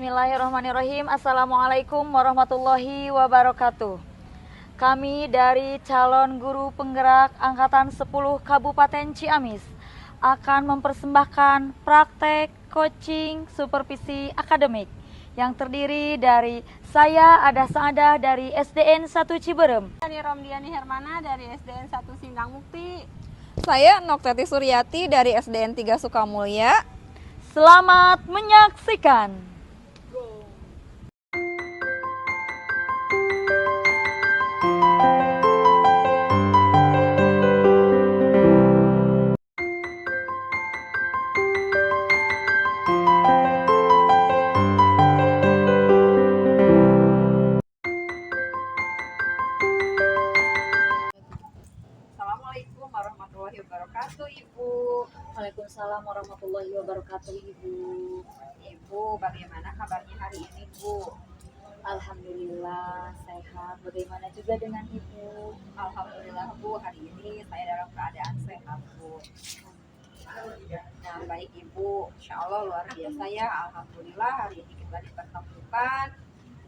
Bismillahirrahmanirrahim. Assalamualaikum warahmatullahi wabarakatuh. Kami dari calon guru penggerak Angkatan 10 Kabupaten Ciamis akan mempersembahkan praktek coaching supervisi akademik yang terdiri dari saya Ada Saadah dari SDN 1 Ciberem, Saya Romdiani Hermana dari SDN 1 Sindang Mukti. Saya Noktati Suryati dari SDN 3 Sukamulya. Selamat menyaksikan. Assalamualaikum warahmatullahi wabarakatuh, Ibu. Waalaikumsalam warahmatullahi wabarakatuh, Ibu. Ibu, bagaimana kabarnya hari ini, Bu? Alhamdulillah sehat. Bagaimana juga dengan Ibu? Alhamdulillah, Bu. Hari ini saya dalam keadaan sehat, Bu. Nah, baik Ibu. Insya Allah luar biasa ya. Alhamdulillah hari ini kita dipertemukan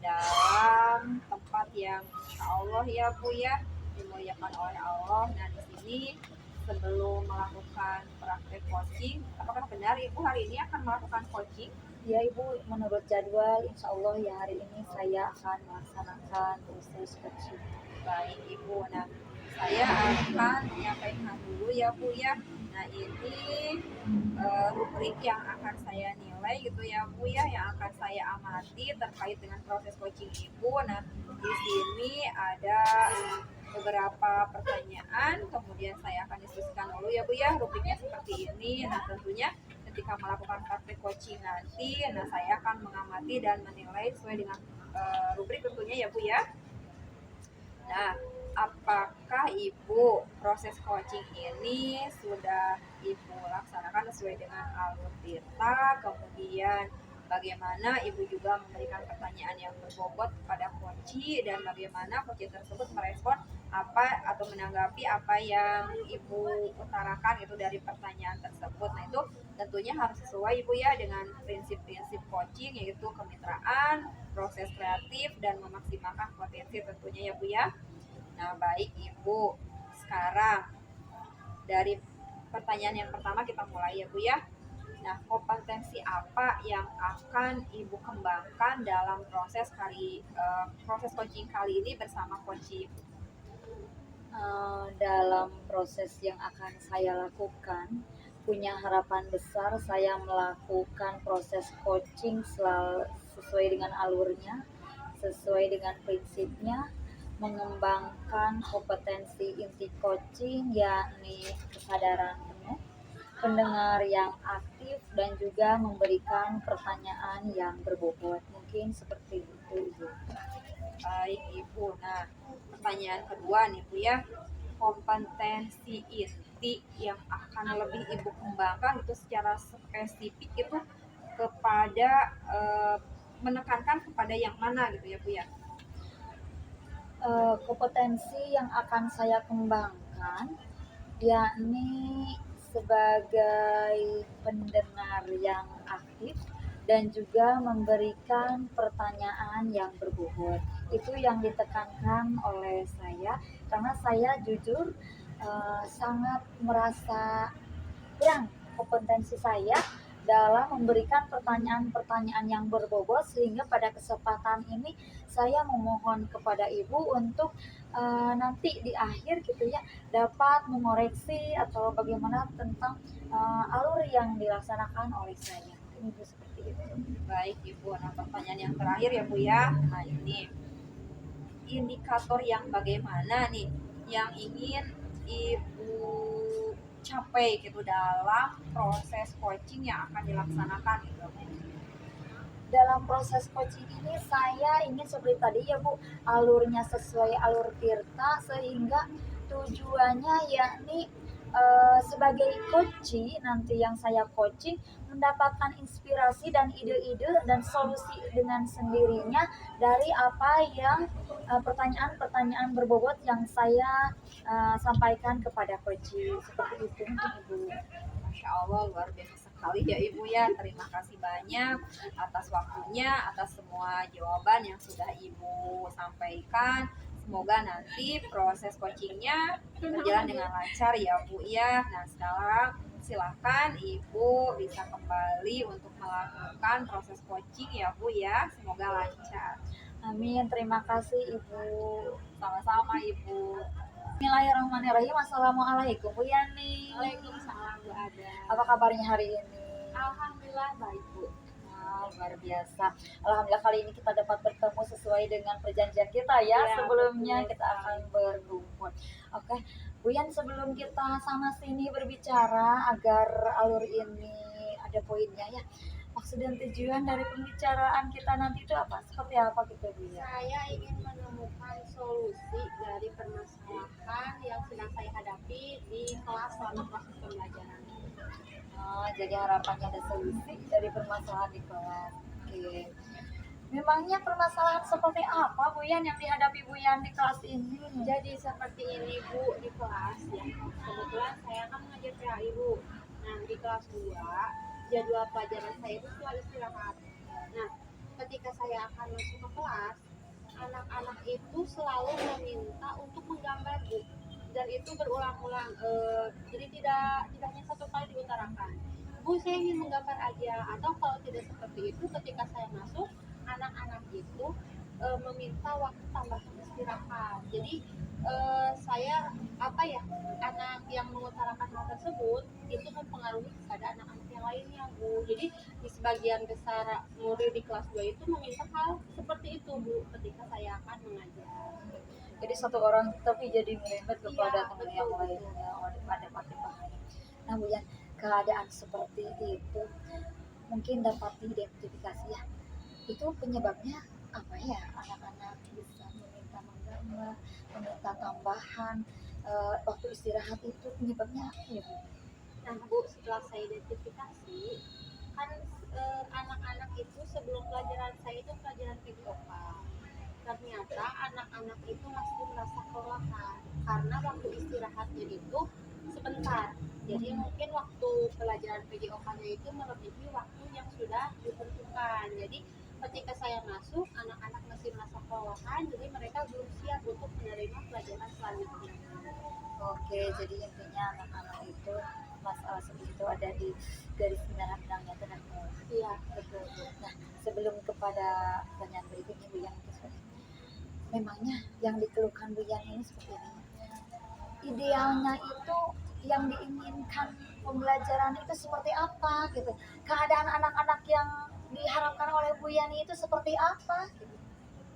dalam tempat yang insya Allah ya, Bu ya, dimuliakan oleh Allah. Nah, di sini sebelum melakukan praktek coaching, apakah benar Ibu hari ini akan melakukan coaching? Ya Ibu, menurut jadwal insya Allah ya hari ini saya akan melaksanakan proses coaching. Baik Ibu, nah saya akan menyampaikan dulu ya Bu ya. Nah ini rubrik yang akan saya nilai gitu ya Bu ya, yang akan saya amati terkait dengan proses coaching Ibu. Nah di sini ada beberapa pertanyaan, kemudian saya akan diskusikan dulu ya Bu ya, rubriknya seperti ini. Nah tentunya ketika melakukan praktek coaching nanti, nah saya akan mengamati dan menilai sesuai dengan rubrik tentunya ya Bu ya. Nah, apakah Ibu proses coaching ini sudah Ibu laksanakan sesuai dengan alur tirta, kemudian bagaimana Ibu juga memberikan pertanyaan yang berbobot kepada coach, dan bagaimana coach tersebut merespon apa atau menanggapi apa yang Ibu utarakan itu dari pertanyaan tersebut. Nah itu tentunya harus sesuai Ibu ya dengan prinsip-prinsip coaching, yaitu kemitraan, proses kreatif, dan memaksimalkan potensi tentunya ya Bu ya. Nah baik Ibu, sekarang dari pertanyaan yang pertama kita mulai ya Bu ya. Nah, kompetensi apa yang akan Ibu kembangkan dalam proses coaching kali ini bersama coach Ibu? Dalam proses yang akan saya lakukan, punya harapan besar saya melakukan proses coaching sesuai dengan alurnya, sesuai dengan prinsipnya, mengembangkan kompetensi inti coaching yakni kesadaran penuh, pendengar yang aktif, dan juga memberikan pertanyaan yang berbobot. Mungkin seperti itu Ibu. Baik Ibu, nah pertanyaan kedua nih Bu ya, kompetensi inti yang akan lebih Ibu kembangkan itu secara spesifik itu kepada menekankan kepada yang mana gitu ya Bu ya? Kompetensi yang akan saya kembangkan yakni sebagai pendengar yang aktif dan juga memberikan pertanyaan yang berbobot. Itu yang ditekankan oleh saya karena saya jujur sangat merasa kurang kompetensi saya dalam memberikan pertanyaan-pertanyaan yang berbobot, sehingga pada kesempatan ini saya memohon kepada Ibu untuk nanti di akhir gitu ya dapat mengoreksi atau bagaimana tentang alur yang dilaksanakan oleh saya. Ini seperti itu. Baik Ibu, nah pertanyaan yang terakhir ya Bu ya. Nah ini indikator yang bagaimana nih yang ingin Ibu capai gitu dalam proses coaching yang akan dilaksanakan gitu. Dalam proses coaching ini saya ingin seperti tadi ya Bu, alurnya sesuai alur tirta, sehingga tujuannya yakni sebagai coach nanti yang saya coaching mendapatkan inspirasi dan ide-ide dan solusi dengan sendirinya dari apa yang pertanyaan-pertanyaan berbobot yang saya sampaikan kepada coach. Seperti itu Ibu. Masya Allah luar biasa sekali ya Ibu ya. Terima kasih banyak atas waktunya, atas semua jawaban yang sudah Ibu sampaikan. Semoga nanti proses coachingnya berjalan dengan lancar ya Bu ya. Nah sekarang silakan Ibu bisa kembali untuk melakukan proses coaching ya Bu ya. Semoga lancar. Amin, terima kasih Ibu. Sama-sama Ibu. Bismillahirrahmanirrahim. Assalamualaikum Bu Yani. Waalaikumsalam Bu Ada. Apa kabarnya hari ini? Alhamdulillah baik Bu. Wow, luar biasa. Alhamdulillah kali ini kita dapat bertemu sesuai dengan perjanjian kita ya. Ya, Sebelumnya betul kita akan berkumpul. Oke, Bu Yan, sebelum kita sana sini berbicara agar alur ini ada poinnya ya. Maksud dan tujuan dari pembicaraan kita nanti itu apa? Seperti apa gitu Bu Yan? Saya ingin menemukan solusi dari permasalahan yang sedang saya hadapi di kelas selama proses pembelajaran. Oh, jadi harapannya ada solusi dari permasalahan di kelas. Oke. Memangnya permasalahan seperti apa Bu Yan yang dihadapi Bu Yan di kelas ini? Jadi seperti ini Bu di kelas ya. Kebetulan saya kan mengajar PAI Bu. Nah di kelas 2 jadwal pelajaran saya itu setelah istirahat. Nah ketika saya akan masuk ke kelas, anak-anak itu selalu meminta untuk menggambar Bu. Dan itu berulang-ulang. Jadi tidak hanya satu kali diutarakan. Bu saya ingin menggambar aja. Atau kalau tidak seperti itu ketika saya masuk, anak-anak itu meminta waktu tambahan istirahat. Jadi saya anak yang mengutarakan hal tersebut itu mempengaruhi kepada anak-anak yang lainnya Bu. Jadi di sebagian besar murid di kelas 2 itu meminta hal seperti itu Bu ketika saya akan mengajar. Jadi satu orang tapi jadi merembet kepada Iya, teman yang betul, lainnya. Oh, pada pakai pahami. Nah Bu Yan, keadaan seperti itu mungkin dapat diidentifikasi ya. Itu penyebabnya apa ya? Anak-anak bisa meminta menggambar, meminta tambahan waktu istirahat itu penyebabnya apa ya Bu? Nah Bu setelah saya identifikasi kan anak-anak itu sebelum pelajaran saya itu pelajaran PGOK. Ternyata anak-anak itu masih merasa kelelahan karena waktu istirahatnya itu sebentar. Jadi mungkin waktu pelajaran PGOK-nya itu melebihi waktu yang sudah ditentukan. Jadi ketika saya masuk, anak-anak masih merasa kelelahan, jadi mereka belum siap untuk menerima pelajaran selanjutnya. Oke, jadi intinya anak-anak itu masalah seperti itu ada di garis benang-benangnya dan Iya, betul. Nah, sebelum kepada pertanyaan berikutnya Bu Yan, memangnya yang dikeluhkan Bu Yan ini seperti ini. Idealnya itu yang diinginkan pembelajaran itu seperti apa gitu. Keadaan anak-anak yang diharapkan oleh Bu Yani itu seperti apa gitu.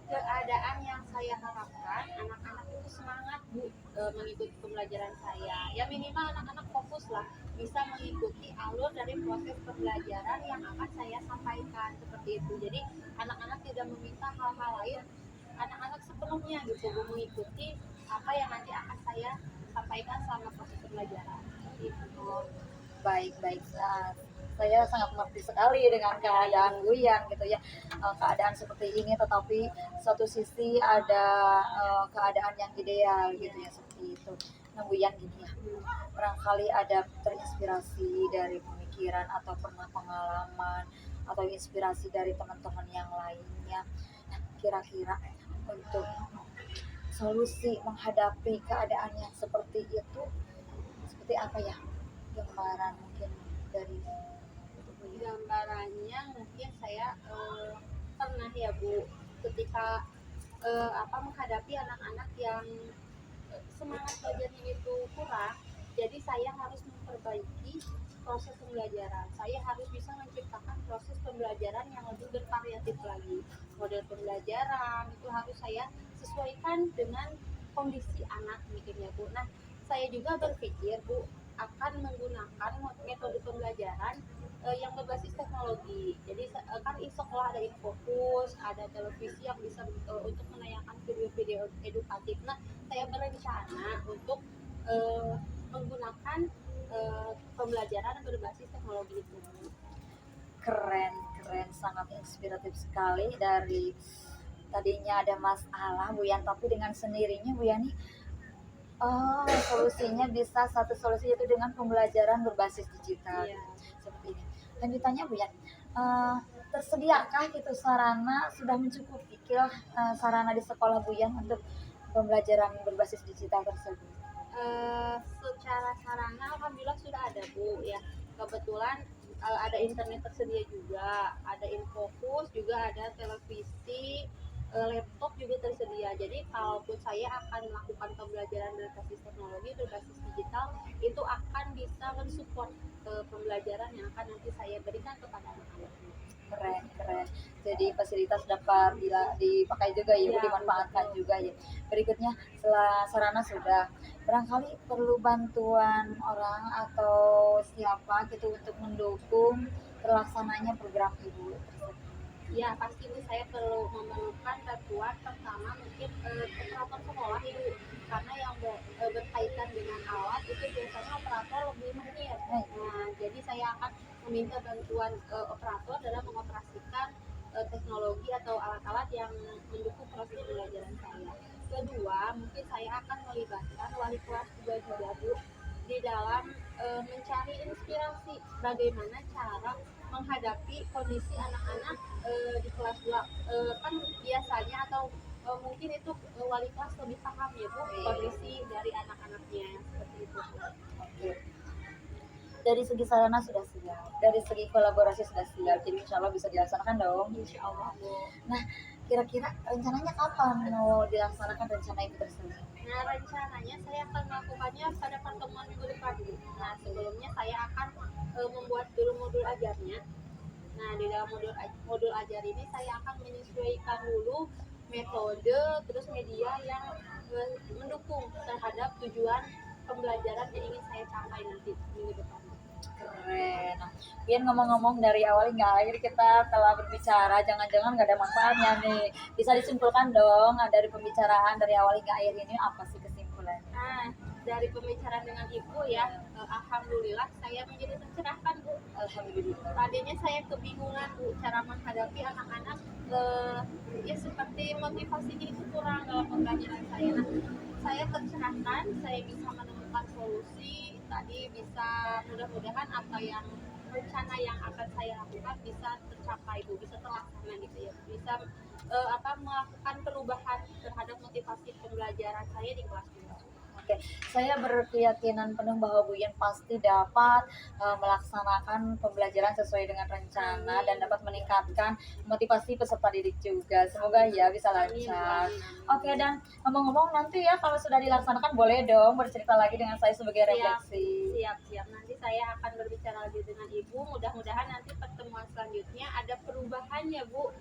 Keadaan yang saya harapkan anak-anak itu semangat Bu mengikuti pembelajaran saya. Ya minimal anak-anak fokus lah bisa mengikuti alur dari proses pembelajaran yang akan saya sampaikan seperti itu. Jadi anak-anak tidak meminta hal-hal lain. Anak-anak sepenuhnya gitu Bu mengikuti apa yang nanti akan saya sampaikan selama proses pembelajaran. Gitu. Baik-baik. Saya sangat mengerti sekali dengan keadaan Bu Yan gitu ya. Keadaan seperti ini tetapi satu sisi ada keadaan yang ideal gitu ya seperti itu. Nah Bu Yan gini ya. Barangkali ada terinspirasi dari pemikiran atau pernah pengalaman atau inspirasi dari teman-teman yang lainnya. Nah, kira-kira untuk solusi menghadapi keadaan yang seperti itu seperti apa ya? Gambaran mungkin dari Gambarannya mungkin saya pernah ya Bu ketika menghadapi anak-anak yang semangat belajarnya itu kurang, jadi saya harus memperbaiki proses pembelajaran. Saya harus bisa menciptakan proses pembelajaran yang lebih bervariatif lagi. Model pembelajaran itu harus saya sesuaikan dengan kondisi anak mikirnya Bu. Nah saya juga berpikir Bu akan menggunakan metode pembelajaran yang berbasis teknologi. Jadi kan di sekolah ada Infocus, ada televisi yang bisa untuk menayangkan video-video edukatif. Nah, saya berencana untuk menggunakan pembelajaran berbasis teknologi itu. keren, sangat inspiratif sekali. Dari tadinya ada masalah Bu Yan, tapi dengan sendirinya Bu Yani solusinya bisa satu solusi itu dengan pembelajaran berbasis digital. Iya. Seperti ini. lanjutannya Bu Yan, tersediakah gitu sarana sudah mencukupi sarana di sekolah Bu Yan untuk pembelajaran berbasis digital tersebut? Secara sarana alhamdulillah sudah ada Bu ya. Kebetulan ada internet tersedia juga, ada infocus juga, ada televisi, laptop juga tersedia. Jadi kalaupun saya akan melakukan pembelajaran berbasis teknologi, berbasis digital, itu akan bisa mensupport pembelajaran yang akan nanti saya berikan kepada anak-anak. Keren, keren. Jadi fasilitas dapat dipakai juga ya, Bu, Ya, dimanfaatkan betul. juga ya. Berikutnya, setelah sarana sudah, barangkali perlu bantuan orang atau siapa gitu untuk mendukung terlaksananya program Ibu tersebut. Ya pasti Bu, saya perlu memerlukan bantuan pertama mungkin operator sekolah Ibu, karena yang berkaitan dengan alat itu biasanya operator lebih mahir. Nah, jadi saya akan meminta bantuan operator dalam mengoperasikan teknologi atau alat-alat yang mendukung proses pembelajaran saya. Kedua, mungkin saya akan melibatkan wali kelas juga Bu di dalam mencari inspirasi bagaimana cara menghadapi kondisi anak-anak di kelas 2. Kan biasanya atau mungkin itu wali kelas lebih paham ya Bu kondisi dari anak-anaknya seperti itu. Oke. Dari segi sarana sudah siap, dari segi kolaborasi sudah siap, jadi insya Allah bisa dilaksanakan dong. Insya Allah Bu. Nah, kira-kira rencananya kapan mau dilaksanakan rencana itu tersebut? Nah, rencananya saya akan melakukannya pada pertemuan minggu depan Bu. Nah, sebelumnya saya akan membuat dulu modul ajarnya. Nah, di dalam modul ajar ini saya akan menyesuaikan dulu metode terus media yang mendukung terhadap tujuan pembelajaran yang ingin saya capai nanti minggu depan. Keren. Nah, Pian ngomong-ngomong dari awal hingga akhir kita telah berbicara, jangan-jangan nggak ada manfaatnya nih. Bisa disimpulkan dong dari pembicaraan dari awal hingga akhir ini apa sih kesimpulannya? Nah, dari pembicaraan dengan Ibu ya, alhamdulillah saya menjadi tercerahkan Bu. Alhamdulillah. Tadinya saya kebingungan Bu cara menghadapi anak-anak ya seperti motivasinya itu kurang dalam pembelajaran saya. Nah, saya tercerahkan, saya bisa menemukan solusi, tadi bisa mudah-mudahan apa yang rencana yang akan saya lakukan bisa tercapai Bu, bisa terlaksana gitu ya, bisa melakukan perubahan terhadap motivasi pembelajaran saya di kelas 2. Oke, saya berkeyakinan penuh bahwa Bu Yen pasti dapat melaksanakan pembelajaran sesuai dengan rencana dan dapat meningkatkan motivasi peserta didik juga. Semoga ya bisa lancar. Oke, dan ngomong-ngomong nanti ya kalau sudah dilaksanakan boleh dong bercerita lagi dengan saya sebagai refleksi. Siap. Nanti saya akan berbicara lagi dengan Ibu. Mudah-mudahan nanti pertemuan selanjutnya ada perubahannya Bu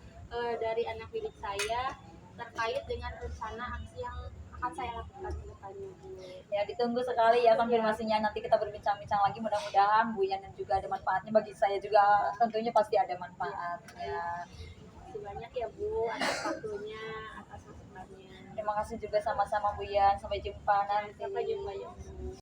dari anak didik saya terkait dengan rencana aksi yang akan saya lakukan ke depannya Bu. Ya, ditunggu sekali ya konfirmasinya. Nanti kita berbincang-bincang lagi. Mudah-mudahan Bu Yan dan juga ada manfaatnya bagi saya juga. Tentunya pasti ada manfaatnya. Terima kasih banyak ya Bu atas waktunya, atas masukannya. Terima kasih juga sama-sama Bu Yan. Sampai jumpa nanti. Sampai jumpa ya Bu.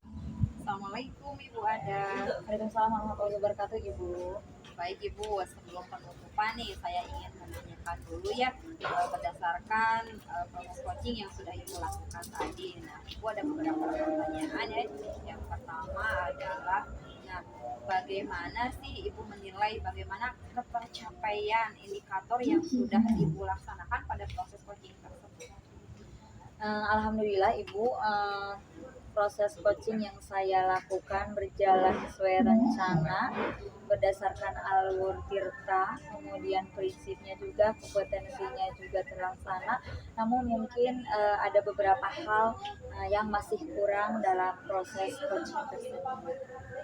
Assalamualaikum Ibu Ada. Waalaikumsalam warahmatullahi wabarakatuh Ibu. Baik Ibu, sebelum penutupan nih saya ingin menanyakan dulu ya berdasarkan proses coaching yang sudah Ibu lakukan tadi. Nah, Ibu ada beberapa pertanyaan ya. Yang pertama adalah, nah bagaimana sih Ibu menilai bagaimana ketercapaian indikator yang sudah Ibu laksanakan pada proses coaching tersebut? Alhamdulillah Ibu, proses coaching yang saya lakukan berjalan sesuai rencana berdasarkan alur tirta, kemudian prinsipnya juga, kompetensinya juga terlaksana. Namun mungkin ada beberapa hal yang masih kurang dalam proses coaching tersebut.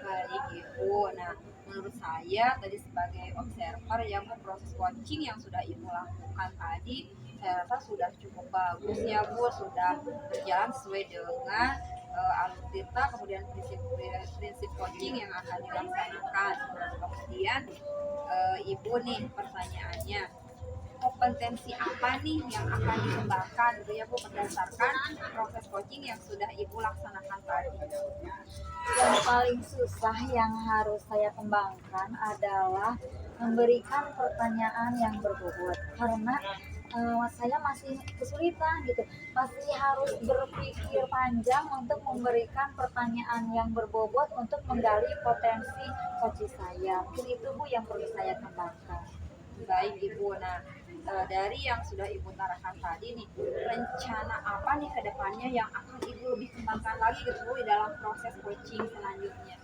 Baik Ibu, nah menurut saya tadi sebagai observer ya Bu, proses coaching yang sudah Ibu lakukan tadi saya rasa sudah cukup bagus ya Bu, sudah berjalan sesuai dengan alur tirta, kemudian prinsip coaching yang akan dilaksanakan. Nah, kemudian Ibu nih pertanyaannya, kompetensi apa nih yang akan dikembangkan gitu ya Bu berdasarkan proses coaching yang sudah Ibu laksanakan tadi? Yang paling susah yang harus saya kembangkan adalah memberikan pertanyaan yang berbobot, karena saya masih kesulitan gitu, masih harus berpikir panjang untuk memberikan pertanyaan yang berbobot untuk menggali potensi coach saya. Mungkin itu Bu yang perlu saya kembangkan. Baik Ibu. Nah, dari yang sudah Ibu utarakan tadi nih, rencana apa nih ke depannya yang akan Ibu lebih kembangkan lagi gitu Bu di dalam proses coaching selanjutnya?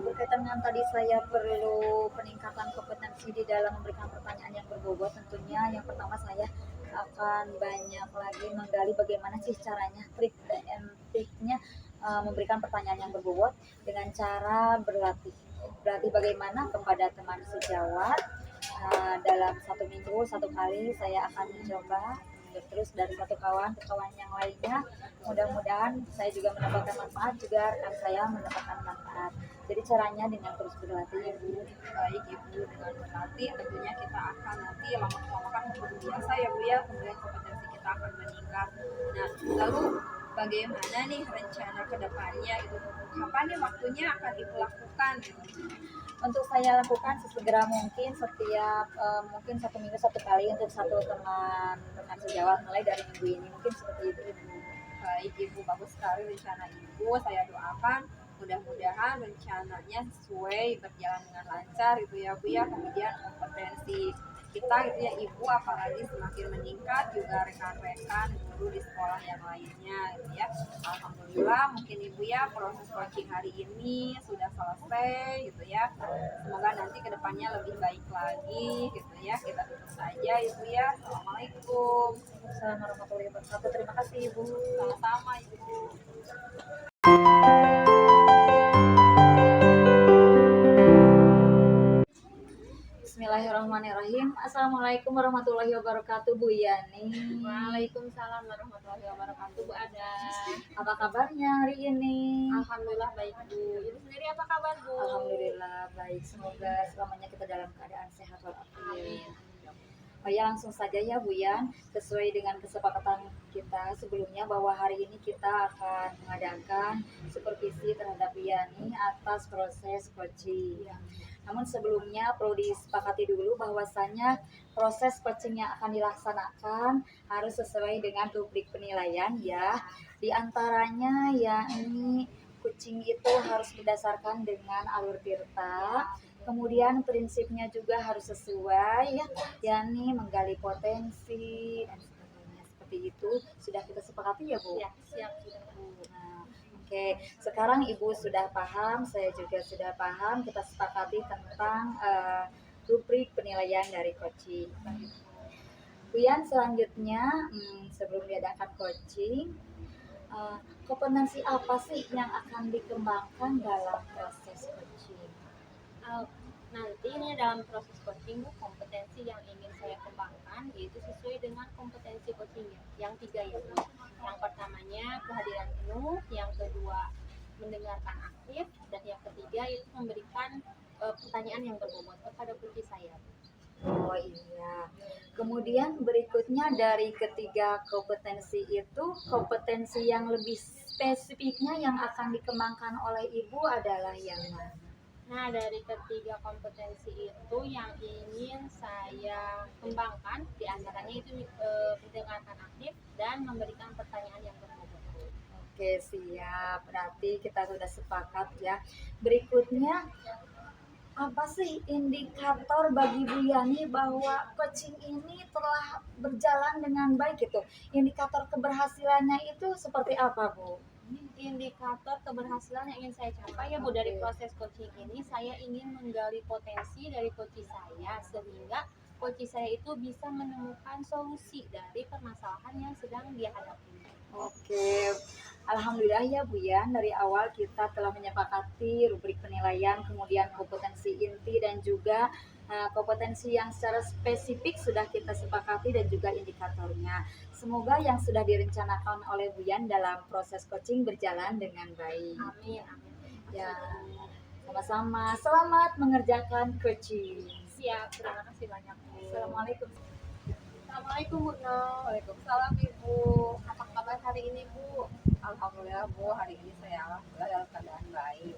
Berkaitan dengan tadi saya perlu peningkatan kompetensi di dalam memberikan pertanyaan yang berbobot, tentunya yang pertama saya akan banyak lagi menggali bagaimana sih caranya, trik dan triknya memberikan pertanyaan yang berbobot dengan cara berlatih bagaimana kepada teman sejawat. Dalam 1 minggu 1 kali saya akan mencoba, terus dari satu kawan ke kawan yang lainnya, mudah-mudahan saya juga mendapatkan manfaat, juga rekan saya mendapatkan manfaat. Jadi caranya dengan terus berlatih Ibu. Baik Ibu, dengan berlatih tentunya kita akan nanti lama-kelamaan terbiasa ya Bu ya, kemudian kompetensi kita akan meningkat. Nah, lalu bagaimana nih rencana ke depannya itu? Kapan nih waktunya akan Ibu lakukan gitu? Untuk saya lakukan sesegera mungkin, setiap mungkin 1 minggu 1 kali untuk satu teman rekan sejawat, mulai dari minggu ini, mungkin seperti itu Ibu. Baik Ibu, bagus sekali rencana Ibu. Saya doakan mudah-mudahan rencananya sesuai, berjalan dengan lancar gitu ya Bu ya. Kemudian kompetensi kita gitu ya Ibu, apalagi semakin meningkat, juga rekan-rekan guru di sekolah yang lainnya gitu ya. Alhamdulillah mungkin Ibu ya proses coaching hari ini sudah selesai gitu ya. Semoga nanti kedepannya lebih baik lagi gitu ya. Kita tutup saja Ibu ya. Assalamualaikum. Assalamualaikum warahmatullahi wabarakatuh. Terima kasih Ibu. Sama-sama Ibu. Bismillahirrahmanirrahim. Assalamualaikum warahmatullahi wabarakatuh Bu Yani. Waalaikumsalam warahmatullahi wabarakatuh Bu Ada. Apa kabarnya hari ini? Alhamdulillah baik Bu. Ibu sendiri apa kabar Bu? Alhamdulillah baik. Semoga selamanya kita dalam keadaan sehat walafiat. Amin. Oh ya, langsung saja ya Bu Yan, sesuai dengan kesepakatan kita sebelumnya bahwa hari ini kita akan mengadakan supervisi terhadap Bu Yani atas proses coaching. Namun sebelumnya perlu disepakati dulu bahwasannya proses coaching yang akan dilaksanakan harus sesuai dengan rubrik penilaian ya. Di antaranya yakni coaching itu harus berdasarkan dengan alur tirta. Kemudian prinsipnya juga harus sesuai ya, yakni menggali potensi dan sebagainya. Seperti itu sudah kita sepakati ya Bu? Ya, siap sudah Bu. Nah, oke, sekarang Ibu sudah paham, saya juga sudah paham. Kita sepakati tentang rubrik penilaian dari coaching. Bu Yan, selanjutnya sebelum diadakan coaching, kompetensi apa sih yang akan dikembangkan dalam proses coaching? Nanti ini dalam proses coaching Bu, kompetensi yang ingin saya kembangkan yaitu sesuai dengan kompetensi coachingnya yang 3 ya Bu. Yang pertamanya kehadiran penuh, yang kedua mendengarkan aktif, dan yang ketiga itu memberikan pertanyaan yang berbobot kepada coach saya. Oh iya. Kemudian berikutnya dari ketiga kompetensi itu, kompetensi yang lebih spesifiknya yang akan dikembangkan oleh Ibu adalah yang mana? Nah, dari ketiga kompetensi itu yang ingin saya kembangkan diantaranya itu mendengarkan aktif dan memberikan pertanyaan yang berbobot. Oke, siap. Berarti kita sudah sepakat ya. Berikutnya, apa sih indikator bagi Bu Yani bahwa coaching ini telah berjalan dengan baik gitu? Indikator keberhasilannya itu seperti apa, Bu? Indikator keberhasilan yang ingin saya capai ya Bu, dari proses coaching ini saya ingin menggali potensi dari coach saya sehingga coach saya itu bisa menemukan solusi dari permasalahan yang sedang dia hadapi. Oke, alhamdulillah ya Bu Yan, dari awal kita telah menyepakati rubrik penilaian, kemudian kompetensi inti dan juga kompetensi yang secara spesifik sudah kita sepakati dan juga indikatornya. Semoga yang sudah direncanakan oleh Bu Yan dalam proses coaching berjalan dengan baik. Amin, amin. Ya, sama-sama. Selamat mengerjakan coaching. Siap, terima kasih banyak Bu. Assalamualaikum. Assalamualaikum Bu Noh. Waalaikumsalam Ibu. Apa kabar hari ini Bu? Alhamdulillah Bu, hari ini saya alhamdulillah dalam keadaan baik.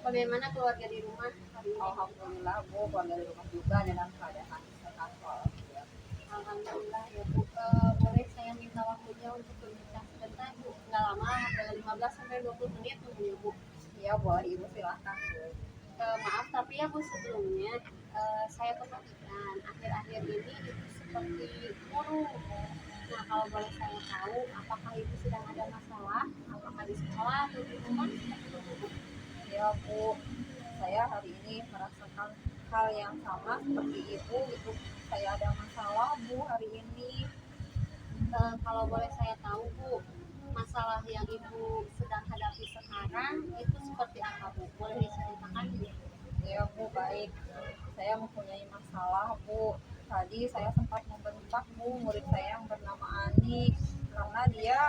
Bagaimana keluarga di rumah hari ini? Alhamdulillah Bu, keluarga di rumah juga dalam keadaan sehat walafiat. boleh saya minta waktunya untuk berbincang sebentar Bu? Nggak lama, 15 sampai 20 menit mungkin ya Bu. Ya boleh Ibu, silahkan Bu. Maaf tapi ya Bu, sebelumnya saya perhatikan akhir-akhir ini Ibu seperti murung. Nah, kalau boleh saya tahu, apakah Ibu sedang ada masalah? Apakah di sekolah atau di rumah? Seperti itu Bu. Ya Bu, saya hari ini merasakan hal yang sama seperti Ibu gitu. Saya ada masalah Bu hari ini. Kalau boleh saya tahu Bu, masalah yang Ibu sedang hadapi sekarang itu seperti apa Bu? Boleh diceritakan Bu? Ya Bu, baik. Saya mempunyai masalah Bu. Tadi saya sempat membentak Bu murid saya yang bernama Ani karena dia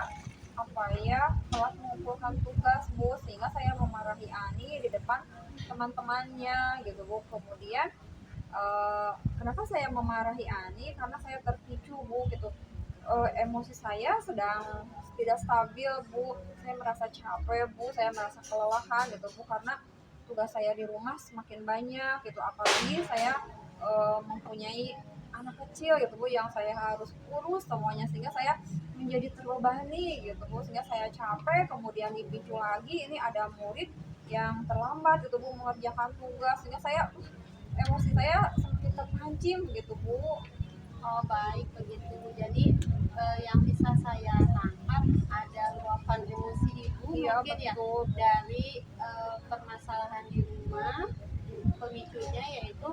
telat mengumpulkan tugas Bu, sehingga saya memarahi Ani di depan teman-temannya gitu Bu. Kemudian kenapa saya memarahi Ani? Karena saya terpicu Bu gitu. Emosi saya sedang tidak stabil Bu. Saya merasa capek Bu, saya merasa kelelahan gitu Bu, karena tugas saya di rumah semakin banyak gitu. Apalagi saya mempunyai anak kecil gitu Bu, yang saya harus urus semuanya, sehingga saya menjadi terbebani gitu Bu, sehingga saya capek. Kemudian dipicu lagi, ini ada murid yang terlambat gitu Bu mengerjakan tugas, sehingga saya emosi saya semakin terpancing gitu Bu. Oh baik begitu Bu. Jadi yang bisa saya tangkap ada luapan emosi Ibu Iya mungkin ya betul. dari permasalahan di rumah, pemicunya yaitu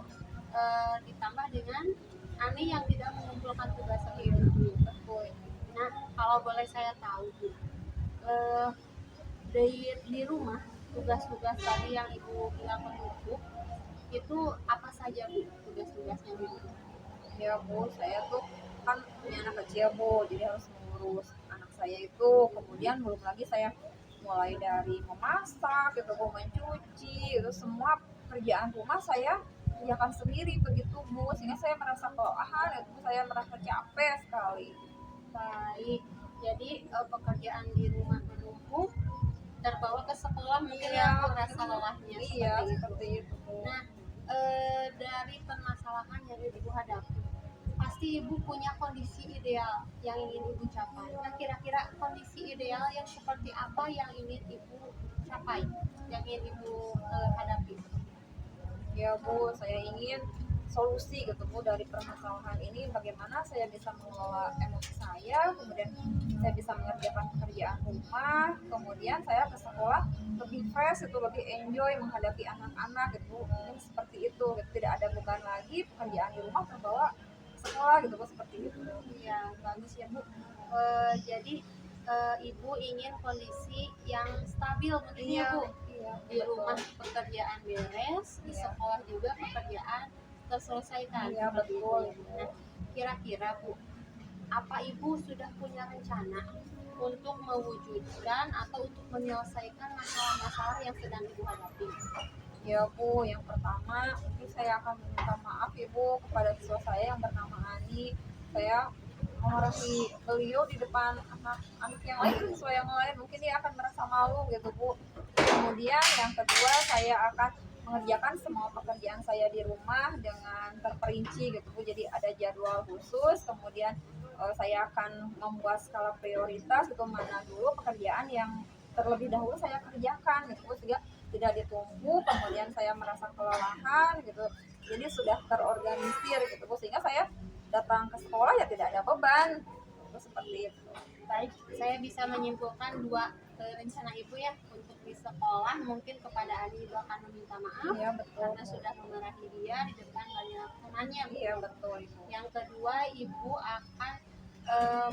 ditambah dengan Ani yang tidak mengumpulkan tugas seperti itu. Betul. Nah, kalau boleh saya tahu Bu, eh, di rumah tugas-tugas tadi yang Ibu bilang menumpuk itu apa saja Bu tugas-tugasnya di rumah? Ya Bu, saya tuh kan punya anak kecil Bu, jadi harus mengurus anak saya itu. Kemudian belum lagi saya mulai dari memasak gitu Bu, mencuci, itu semua kerjaan rumah saya kerjakan sendiri begitu Bu, sehingga saya merasa kelelahan itu, saya merasa capek sekali. Baik, jadi pekerjaan di rumah menumpuk terbawa ke sekolah mungkin Iya, ya merasa lelahnya iya seperti itu. seperti itu Bu. Nah, dari permasalahan yang Ibu hadapi, pasti Ibu punya kondisi ideal yang ingin Ibu capai. Nah, kira-kira kondisi ideal yang seperti apa yang ingin Ibu capai, yang ingin Ibu hadapi? Ya Bu, saya ingin solusi gitu Bu dari permasalahan ini, bagaimana saya bisa mengelola emosi saya, kemudian saya bisa mengerjakan pekerjaan rumah, kemudian saya ke sekolah lebih fresh itu, lebih enjoy menghadapi anak-anak gitu. Ini seperti itu gitu. Tidak ada beban lagi, pekerjaan di rumah terbawa ke sekolah gitu Bu, seperti itu. Ya, bagus ya Bu. Jadi Ibu ingin kondisi yang stabil mungkin ya Bu. Iya, Di betul. rumah pekerjaan beres, di Iya. sekolah juga pekerjaan terselesaikan. Iya, Seperti itu betul. ya Bu. Nah, kira-kira Bu, apa Ibu sudah punya rencana untuk mewujudkan atau untuk menyelesaikan masalah-masalah yang sedang Ibu hadapi? Ya Bu, yang pertama mungkin saya akan meminta maaf Ibu kepada siswa saya yang bernama Ani. Saya memarahi beliau di depan anak-anak yang lain, siswa yang lain, mungkin dia akan merasa malu gitu Bu. Kemudian yang kedua, saya akan mengerjakan semua pekerjaan saya di rumah dengan terperinci gitu Bu. Jadi ada jadwal khusus, kemudian saya akan membuat skala prioritas itu, mana dulu pekerjaan yang terlebih dahulu saya kerjakan gitu Bu, sehingga tidak ditumpuk, kemudian saya merasa kelelahan gitu. Jadi sudah terorganisir gitu Bu, sehingga saya datang ke sekolah ya tidak ada beban. Itu seperti itu. Baik, saya bisa menyimpulkan dua rencana Ibu ya untuk di sekolah. Mungkin kepada Ani Ibu akan meminta maaf Iya betul. karena sudah memarahi dia di depan banyak temannya. Iya betul Ibu. Yang kedua, Ibu akan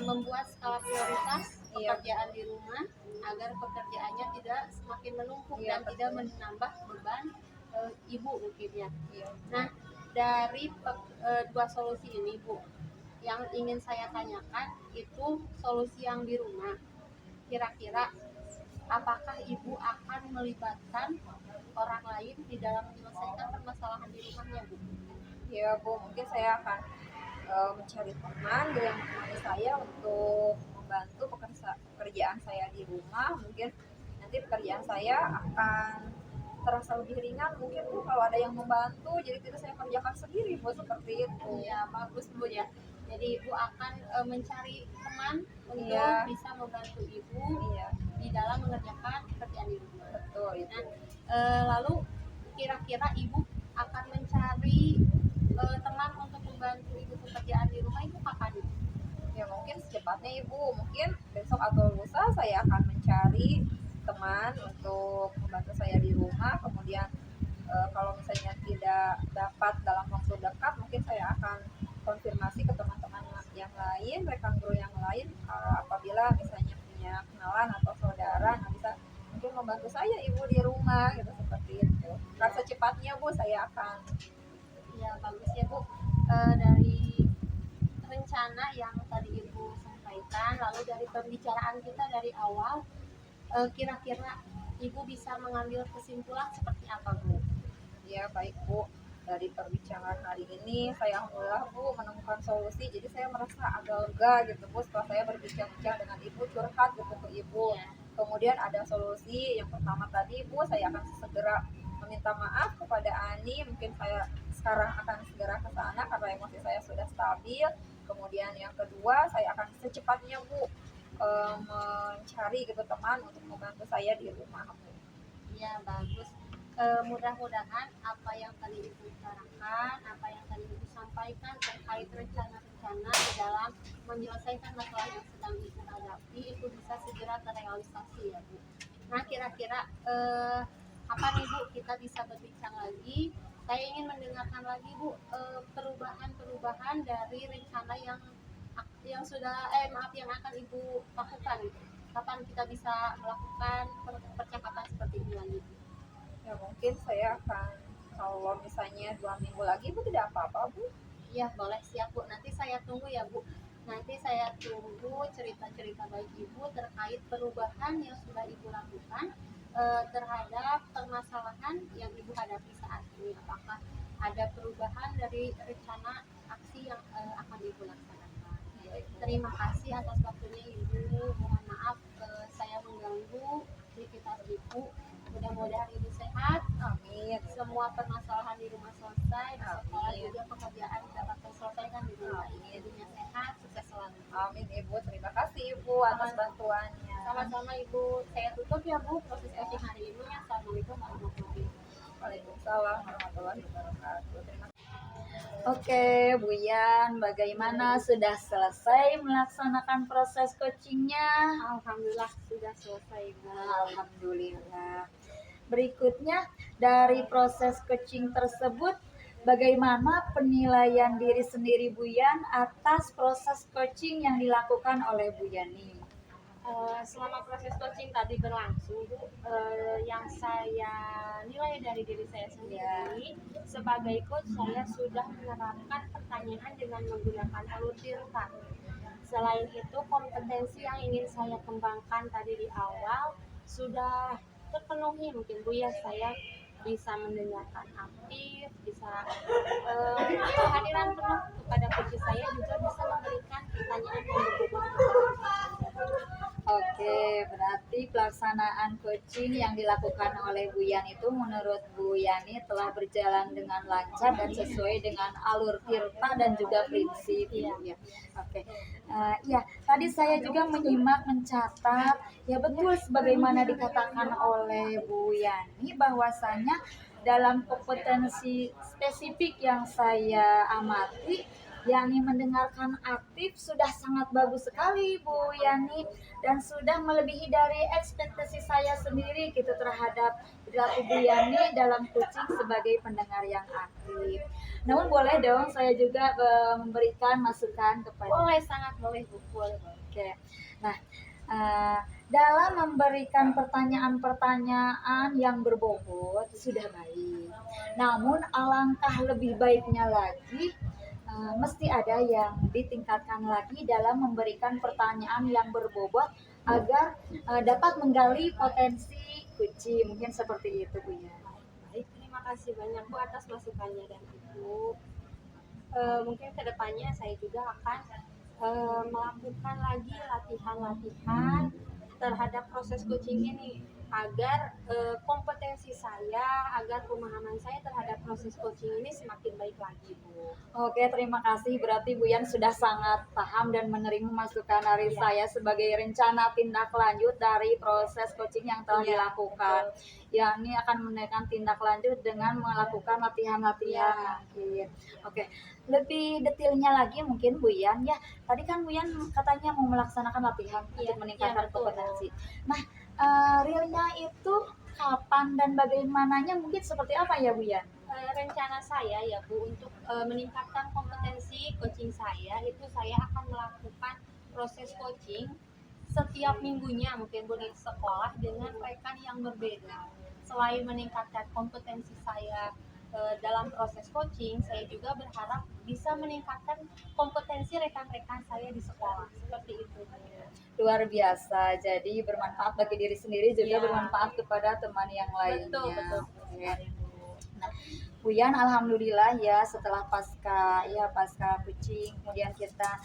membuat skala prioritas Iya. pekerjaan di rumah agar pekerjaannya tidak semakin menumpuk Iya, dan tidak betul. menambah beban Ibu mungkin ya. Iya. Nah, dari dua solusi ini Bu, yang ingin saya tanyakan itu solusi yang di rumah. Kira-kira apakah Ibu akan melibatkan orang lain di dalam menyelesaikan permasalahan di rumahnya Bu? Ya Bu, mungkin saya akan mencari teman gitu yang menemani saya untuk membantu pekerjaan saya di rumah. Mungkin nanti pekerjaan saya akan terasa lebih ringan mungkin Bu, kalau ada yang membantu, jadi tidak saya kerjakan sendiri Bu, seperti itu. Ya bagus Bu ya. Jadi ibu akan mencari teman untuk Iya. bisa membantu ibu Iya, di dalam mengerjakan pekerjaan di rumah. betul itu. Lalu kira-kira ibu akan mencari teman untuk membantu ibu pekerjaan di rumah itu kapan ibu? Ya mungkin secepatnya ibu, mungkin besok atau lusa saya akan mencari teman untuk membantu saya di rumah. Kemudian kalau misalnya tidak dapat dalam waktu dekat, mungkin saya akan konfirmasi ke teman-teman yang lain, rekan guru yang lain, apabila misalnya punya kenalan atau saudara yang bisa mungkin membantu saya ibu di rumah gitu, seperti itu. Nah, secepatnya bu saya akan. Ya bagus ya bu. Dari rencana yang tadi ibu sampaikan, lalu dari pembicaraan kita dari awal, kira-kira ibu bisa mengambil kesimpulan seperti apa bu? Ya baik bu, dari perbincangan hari ini saya alhamdulillah bu menemukan solusi, jadi saya merasa agak lega gitu bu setelah saya berbincang-bincang dengan ibu, curhat gitu ke ibu. Ya. Kemudian ada solusi yang pertama tadi bu, saya akan segera meminta maaf kepada Ani, mungkin saya sekarang akan segera ke sana karena emosi saya sudah stabil. Kemudian yang kedua, saya akan secepatnya bu mencari gitu teman untuk membantu saya di rumah bu. Ya bagus. Mudah-mudahan apa yang tadi ibu utarakan, apa yang tadi ibu sampaikan terkait rencana-rencana di dalam menyelesaikan masalah yang sedang ibu hadapi itu bisa segera terrealisasi ya bu. Nah kira-kira kapan ibu kita bisa berbincang lagi? Saya ingin mendengarkan lagi bu perubahan-perubahan dari rencana yang sudah maaf yang akan ibu lakukan. Kapan kita bisa melakukan percakapan seperti ini lagi? Ya mungkin saya akan, kalau misalnya 2 minggu lagi bu tidak apa-apa bu. Ya boleh, siap bu. Nanti saya tunggu ya bu. Nanti saya tunggu cerita-cerita baik ibu terkait perubahan yang sudah ibu lakukan terhadap permasalahan yang ibu hadapi saat ini. Apakah ada perubahan dari rencana aksi yang akan ibu laksanakan? Terima kasih atas waktunya ibu. Mohon maaf saya mengganggu aktivitas ibu. Mudah-mudahan ibu sehat, Amin. semua permasalahan di rumah selesai, di sekolah Amin. juga pekerjaan dapat terselesaikan di rumah. Amin. Ibunya sehat, sukses selalu. Amin ibu, terima kasih ibu atas bantuannya. Sama-sama ibu. Saya tutup ya bu proses coaching hari ini. Assalamualaikum warahmatullahi wabarakatuh. Waalaikumsalam warahmatullahi wabarakatuh. Terima kasih. Oke, Bu Yan, bagaimana sudah selesai melaksanakan proses coachingnya? Alhamdulillah sudah selesai bu. Alhamdulillah. Berikutnya, dari proses coaching tersebut, bagaimana penilaian diri sendiri Bu Yan atas proses coaching yang dilakukan oleh Bu Yani? Selama proses coaching tadi berlangsung bu, yang saya nilai dari diri saya sendiri sebagai coach, saya sudah menerapkan pertanyaan dengan menggunakan alur tirta. Selain itu kompetensi yang ingin saya kembangkan tadi di awal sudah terpenuhi mungkin bu ya. Saya bisa mendengarkan aktif, bisa kehadiran penuh kepada coach saya, juga bisa memberikan pertanyaan yang berbobot. Oke, berarti pelaksanaan coaching yang dilakukan oleh Bu Yan itu menurut Bu Yani telah berjalan dengan lancar dan sesuai dengan alur tirta dan juga prinsip. Ya. Oke, ya tadi saya juga menyimak, mencatat, ya betul sebagaimana dikatakan oleh Bu Yani bahwasanya dalam kompetensi spesifik yang saya amati, yakni mendengarkan aktif sudah sangat bagus sekali Bu Yani, dan sudah melebihi dari ekspektasi saya sendiri gitu terhadap perilaku Bu Yani dalam coaching sebagai pendengar yang aktif. Namun boleh dong saya juga memberikan masukan kepada. Boleh, sangat boleh bu. Boleh. Oke. Nah, dalam memberikan pertanyaan-pertanyaan yang berbobot sudah baik. Namun alangkah lebih baiknya lagi mesti ada yang ditingkatkan lagi dalam memberikan pertanyaan yang berbobot agar dapat menggali potensi coaching. Mungkin seperti itu Bu ya. Baik, terima kasih banyak bu atas masukannya dan ibu. Mungkin kedepannya saya juga akan melakukan lagi latihan-latihan terhadap proses coaching ini. agar kompetensi saya, agar pemahaman saya terhadap proses coaching ini semakin baik lagi, Bu. Oke, terima kasih. Berarti Bu Yan sudah sangat paham dan menerima masukan dari Iya. saya sebagai rencana tindak lanjut dari proses coaching yang telah Iya, dilakukan. Yakni akan menaikkan tindak lanjut dengan melakukan latihan-latihan Iya. mungkin. Oke, lebih detailnya lagi mungkin Bu Yan ya. Tadi kan Bu Yan katanya mau melaksanakan latihan Iya, untuk meningkatkan iya, betul. kompetensi. Nah, realnya itu kapan dan bagaimananya mungkin seperti apa ya Bu Yan? Rencana saya ya Bu untuk meningkatkan kompetensi coaching saya itu saya akan melakukan proses coaching setiap minggunya mungkin Bu di sekolah dengan rekan yang berbeda. Selain meningkatkan kompetensi saya dalam proses coaching, saya juga berharap bisa meningkatkan kompetensi rekan-rekan saya di sekolah. Seperti itu. Luar biasa, jadi bermanfaat bagi diri sendiri juga Iya. bermanfaat kepada teman yang lainnya. Betul, betul. Oke. Nah, Bu Yan, alhamdulillah ya setelah pasca kucing, kemudian kita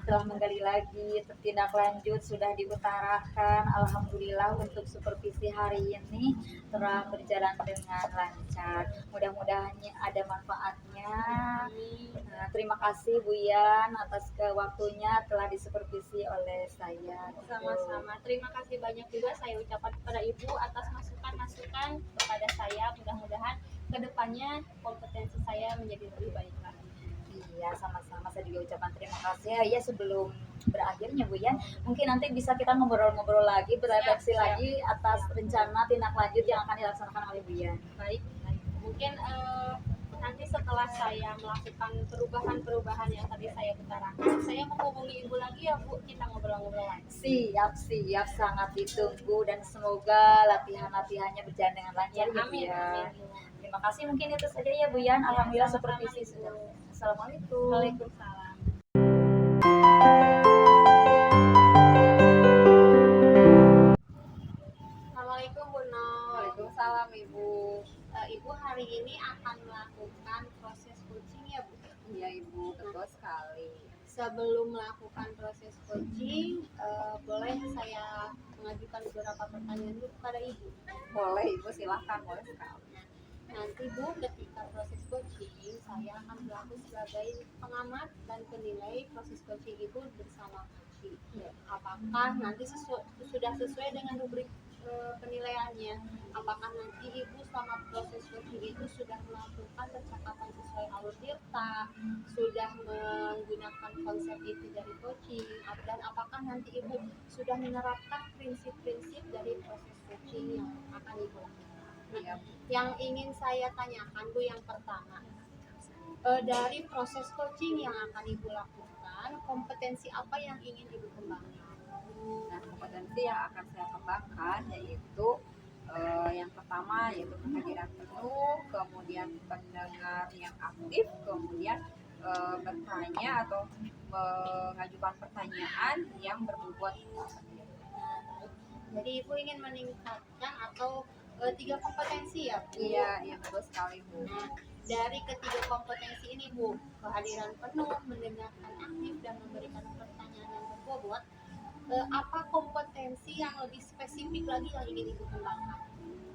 telah menggali lagi tindak lanjut sudah diutarakan. Alhamdulillah untuk supervisi hari ini telah berjalan dengan lancar. Mudah-mudahan ada manfaatnya. Nah, terima kasih Bu Yan atas waktunya telah disupervisi oleh saya. Sama-sama. Terima kasih banyak juga saya ucapkan kepada Ibu atas masukan-masukan kepada saya. Mudah-mudahan kedepannya kompetensi saya menjadi lebih baik lagi. Iya, sama-sama. Saya juga ucapkan terima kasih. Ya, sebelum berakhirnya Bu Yan, mungkin nanti bisa kita ngobrol-ngobrol lagi, berefleksi Siap. lagi atas rencana tindak lanjut yang akan dilaksanakan oleh Bu Yan. Baik. Mungkin nanti setelah saya melakukan perubahan-perubahan yang tadi saya utarakan, saya menghubungi Ibu lagi ya Bu, kita ngobrol-ngobrol lagi. Siap, sangat ditunggu dan semoga latihan-latihannya berjalan dengan lancar ya, Bu Amin. Yan. Amin. Terima kasih, mungkin itu saja ya Bu Yan. Alhamdulillah sama-sama, supervisi Ibu. sudah. Assalamualaikum. Waalaikumsalam. Assalamualaikum Bu Nur. Waalaikumsalam Ibu. Ibu hari ini akan melakukan proses coaching ya Bu. Iya Ibu, betul sekali. Sebelum melakukan proses coaching, boleh saya mengajukan beberapa pertanyaan dulu kepada Ibu. Boleh Ibu, silahkan, boleh sekali. Nanti Bu, ketika proses coaching, saya akan berlaku sebagai pengamat dan penilai proses coaching Ibu bersama coaching. Apakah nanti sudah sesuai dengan rubrik penilaiannya? Apakah nanti Ibu selama proses coaching itu sudah melakukan percakapan sesuai alur tirta, sudah menggunakan konsep itu dari coaching, dan apakah nanti Ibu sudah menerapkan prinsip-prinsip dari proses coaching yang akan Ibu lakukan? Iya. Yang ingin saya tanyakan Bu, yang pertama, dari proses coaching yang akan Ibu lakukan, kompetensi apa yang ingin Ibu kembangkan? Nah, kompetensi yang akan saya kembangkan yaitu yang pertama yaitu kehadiran penuh, kemudian pendengar yang aktif, kemudian bertanya atau mengajukan pertanyaan yang berbobot. Jadi Ibu ingin meningkatkan atau 3 kompetensi ya Bu? Iya betul sekali Bu. Nah, dari ketiga kompetensi ini Bu, kehadiran penuh, mendengarkan aktif, dan memberikan pertanyaan yang berbobot, apa kompetensi yang lebih spesifik lagi yang ingin Ibu kembangkan?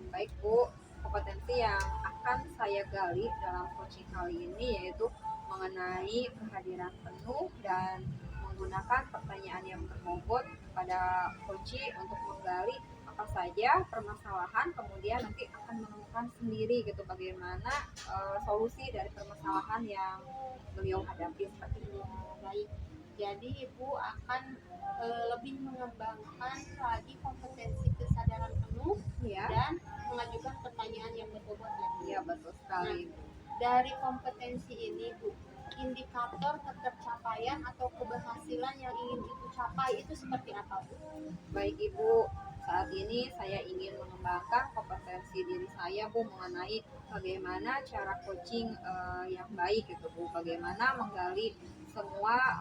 Baik Bu, kompetensi yang akan saya gali dalam coaching kali ini yaitu mengenai kehadiran penuh dan menggunakan pertanyaan yang berbobot pada coaching untuk menggali apa saja permasalahan, kemudian nanti akan menemukan sendiri gitu bagaimana solusi dari permasalahan yang beliau hadapi seperti itu. Baik, jadi Ibu akan lebih mengembangkan lagi kompetensi kesadaran penuh Ya, dan mengajukan pertanyaan yang berbobot lagi. iya betul sekali. Dari kompetensi ini Bu, indikator ketercapaian atau keberhasilan yang ingin Ibu capai itu seperti apa Bu? Baik Ibu, saat ini saya ingin mengembangkan kompetensi diri saya Bu mengenai bagaimana cara coaching yang baik gitu Bu, bagaimana menggali semua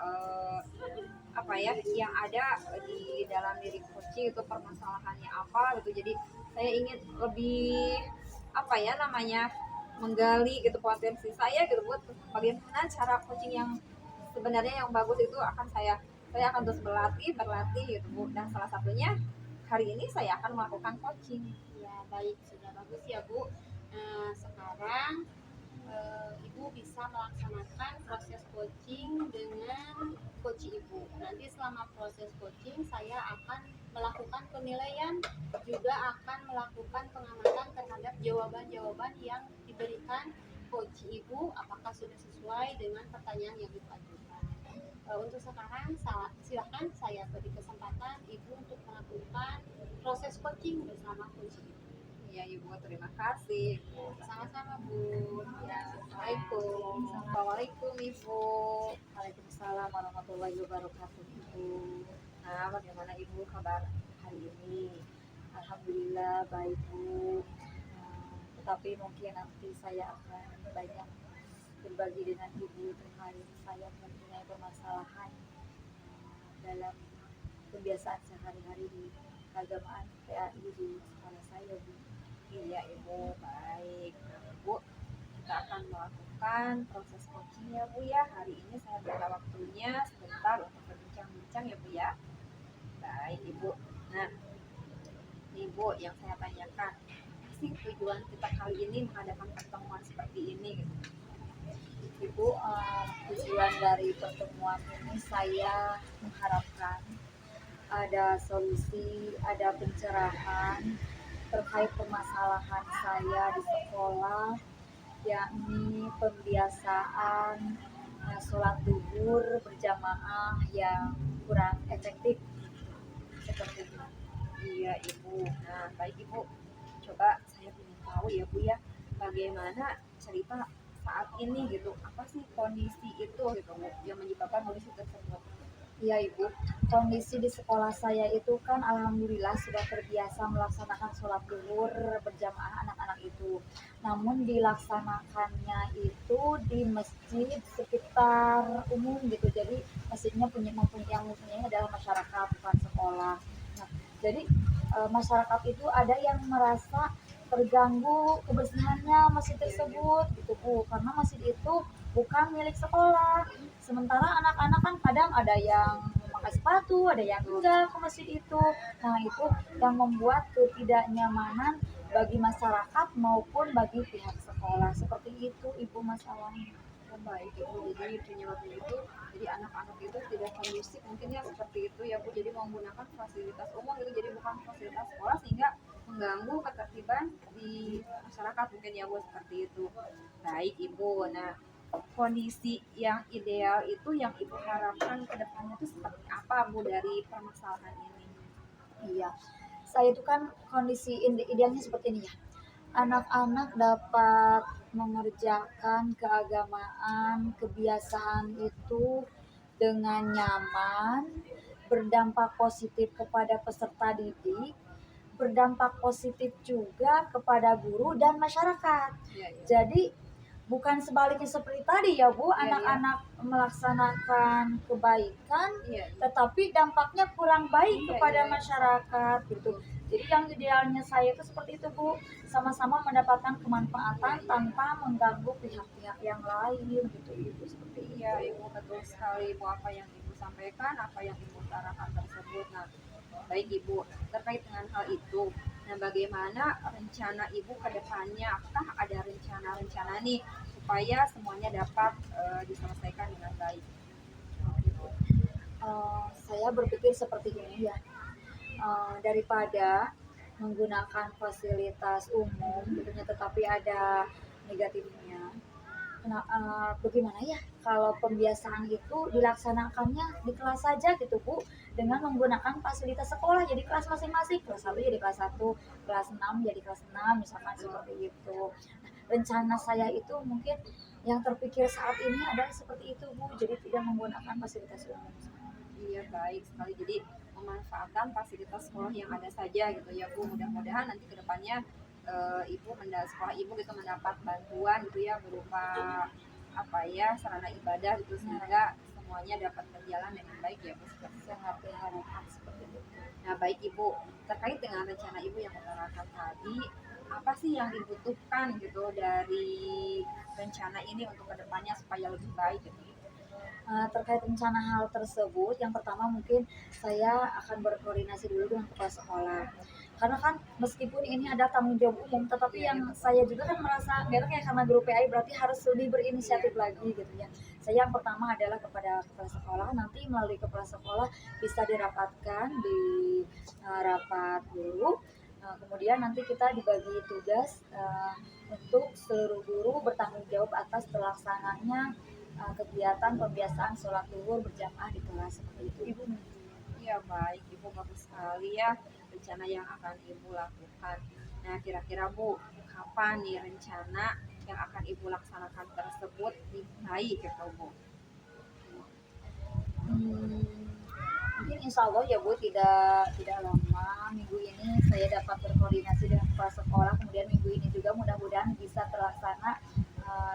yang ada di dalam diri coaching itu permasalahannya apa gitu. Jadi saya ingin lebih menggali gitu potensi saya gitu buat bagaimana cara coaching yang sebenarnya yang bagus itu akan saya akan terus berlatih gitu Bu. Dan salah satunya hari ini saya akan melakukan coaching. Ya, baik, sudah bagus ya Bu. Nah, sekarang Ibu bisa melaksanakan proses coaching dengan coach Ibu. Nanti selama proses coaching saya akan melakukan penilaian, juga akan melakukan pengamatan terhadap jawaban-jawaban yang diberikan coach Ibu, apakah sudah sesuai dengan pertanyaan yang Ibu ajukan. Untuk sekarang silakan saya beri kesempatan Ibu untuk melakukan proses coaching bersama coach Ibu. Ya Ibu, terima kasih. Sama-sama Bu. Ya, Assalamualaikum. Assalamualaikum Ibu. Waalaikumsalam warahmatullahi wabarakatuh, Ibu. Nah, bagaimana Ibu kabar hari ini? Alhamdulillah baik, Bu. Tetapi mungkin nanti saya akan banyak berbagi dengan Ibu terkait saya mempunyai permasalahan dalam kebiasaan sehari-hari di keagamaan PAI di sekolah saya, Bu. Iya Ibu, baik. Nah, Ibu, kita akan melakukan proses coaching ya Bu ya. Hari ini saya minta waktunya sebentar untuk berbincang-bincang ya Bu ya. Baik Ibu. Nah, Ibu yang saya tanyakan, apa sih tujuan kita kali ini mengadakan pertemuan seperti ini gitu? Ibu, tujuan dari pertemuan ini saya mengharapkan ada solusi, ada pencerahan terkait permasalahan saya di sekolah, yakni pembiasaan sholat zuhur berjamaah yang kurang efektif seperti itu. Iya Ibu. Nah, baik Ibu. Coba saya ingin tahu ya Bu ya, bagaimana cerita saat ini gitu. Apa sih kondisi itu gitu Bu, yang menyebabkan kondisi tersebut? Iya Ibu, kondisi di sekolah saya itu kan alhamdulillah sudah terbiasa melaksanakan sholat zuhur berjamaah anak-anak itu. Namun dilaksanakannya itu di masjid sekitar umum gitu. Jadi masjidnya yang mempunyai adalah masyarakat bukan sekolah. Nah, jadi masyarakat itu ada yang merasa terganggu kebersihannya masjid tersebut gitu Bu, karena masjid itu bukan milik sekolah. Sementara anak-anak kan kadang ada yang memakai sepatu, ada yang enggak ke masjid itu. Nah, itu yang membuat ketidaknyamanan bagi masyarakat maupun bagi pihak sekolah. Seperti itu Ibu masalahnya. Oh, baik Ibu, jadi penyebabnya itu jadi anak-anak itu tidak kondusif mungkin ya seperti itu ya Bu, jadi menggunakan fasilitas umum itu jadi bukan fasilitas sekolah sehingga mengganggu ketertiban di masyarakat mungkin ya Bu, seperti itu. Baik Ibu, nah kondisi yang ideal itu yang Ibu harapkan ke depannya itu seperti apa Bu dari permasalahan ini? Iya, saya itu kan kondisi idealnya seperti ini ya. Anak-anak dapat mengerjakan keagamaan, kebiasaan itu dengan nyaman, berdampak positif kepada peserta didik, berdampak positif juga kepada guru dan masyarakat. Ya, ya. Jadi bukan sebaliknya seperti tadi ya Bu, Iya, anak-anak melaksanakan kebaikan Iya, iya. tetapi dampaknya kurang baik Iya, kepada iya, iya. masyarakat gitu. Jadi yang idealnya saya itu seperti itu Bu, sama-sama mendapatkan kemanfaatan tanpa mengganggu pihak-pihak yang lain gitu Ibu, seperti itu. Iya Ibu, betul sekali Bu apa yang Ibu sampaikan, apa yang Ibu utarakan tersebut. Nah, baik Ibu, terkait dengan hal itu, nah bagaimana rencana Ibu ke depannya? Apakah ada rencana-rencana nih supaya semuanya dapat diselesaikan dengan baik? Saya berpikir seperti ini ya, daripada menggunakan fasilitas umum tentunya tetapi ada negatifnya. Bagaimana ya kalau pembiasaan itu dilaksanakannya di kelas saja gitu Bu, dengan menggunakan fasilitas sekolah, jadi kelas masing-masing, kelas 1 jadi kelas 1, kelas 6 jadi kelas 6 misalkan seperti itu. Nah, rencana saya itu mungkin yang terpikir saat ini adalah seperti itu Bu, jadi tidak menggunakan fasilitas umum. Iya baik sekali, jadi memanfaatkan fasilitas sekolah yang ada saja gitu ya Bu. Mudah-mudahan nanti ke depannya sekolah Ibu gitu mendapat bantuan gitu ya berupa apa ya sarana ibadah gitu sehingga semuanya dapat berjalan dengan baik ya Bu. Sangat diharapkan seperti itu. Nah baik Ibu, terkait dengan rencana Ibu yang utarakan tadi, apa sih yang dibutuhkan gitu dari rencana ini untuk kedepannya supaya lebih baik gitu? Terkait rencana hal tersebut, yang pertama mungkin saya akan berkoordinasi dulu dengan kepala sekolah. Karena kan meskipun ini ada tanggung jawab umum, tetapi yang saya juga kan merasa nggak enak ya karena guru PAI berarti harus lebih berinisiatif lagi gitu ya. Saya yang pertama adalah kepada kepala sekolah, nanti melalui kepala sekolah bisa dirapatkan di rapat dulu. Kemudian nanti kita dibagi tugas untuk seluruh guru bertanggung jawab atas terlaksananya kegiatan pembiasaan sholat zuhur berjamaah di kelas seperti itu Ibu. Iya baik Ibu, bagus sekali ya rencana yang akan Ibu lakukan. Nah kira-kira Bu, kapan nih rencana yang akan Ibu laksanakan tersebut dimulai gitu Bu? Mungkin insya Allah ya Bu tidak lama, minggu ini saya dapat berkoordinasi dengan kepala sekolah, kemudian minggu ini juga mudah-mudahan bisa terlaksana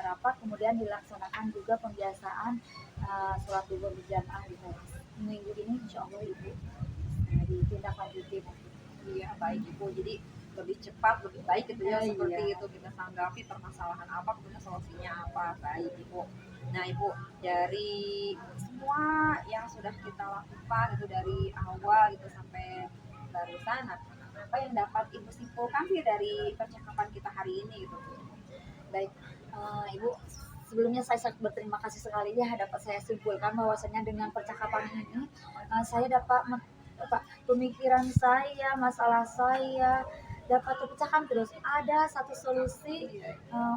rapat, kemudian dilaksanakan juga pembiasaan sholat zuhur berjamaah di kelas minggu ini insya Allah Ibu ditindaklanjuti. Iya baik Ibu, jadi lebih cepat lebih baik gitu ya, Iya. seperti itu kita tanggapi permasalahan apa kemudian solusinya apa. Baik Ibu. Nah Ibu, dari semua yang sudah kita lakukan itu dari awal gitu sampai barusan, apa yang dapat Ibu simpulkan sih dari percakapan kita hari ini gitu? Baik, Ibu, sebelumnya saya sangat berterima kasih sekali ya dapat saya simpulkan bahwasanya dengan percakapan ini saya dapat pemikiran saya, masalah saya dapat terpecahkan terus. Ada satu solusi